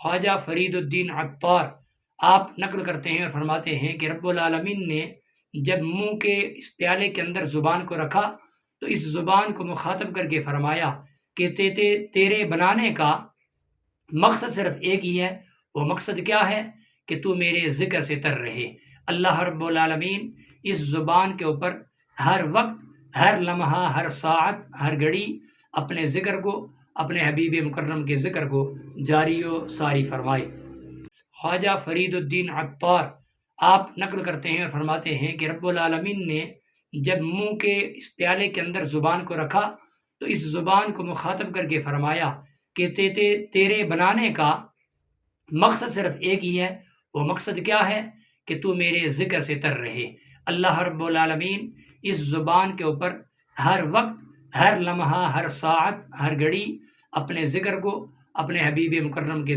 خواجہ فرید الدین عطار آپ نقل کرتے ہیں اور فرماتے ہیں کہ رب العالمین نے جب منہ کے اس پیالے کے اندر زبان کو رکھا تو اس زبان کو مخاطب کر کے فرمایا کہ تیرے بنانے کا مقصد صرف ایک ہی ہے۔ وہ مقصد کیا ہے؟ کہ تو میرے ذکر سے تر رہے۔ اللہ رب العالمین اس زبان کے اوپر ہر وقت، ہر لمحہ، ہر ساعت، ہر گھڑی اپنے ذکر کو، اپنے حبیب مکرم کے ذکر کو جاری و ساری فرمائے۔ خواجہ فرید الدین عطار آپ نقل کرتے ہیں اور فرماتے ہیں کہ رب العالمین نے جب منہ کے اس پیالے کے اندر زبان کو رکھا تو اس زبان کو مخاطب کر کے فرمایا کہ تیرے بنانے کا مقصد صرف ایک ہی ہے۔ وہ مقصد کیا ہے؟ کہ تو میرے ذکر سے تر رہے۔ اللہ رب العالمین اس زبان کے اوپر ہر وقت، ہر لمحہ، ہر ساعت، ہر گھڑی اپنے ذکر کو، اپنے حبیب مکرم کے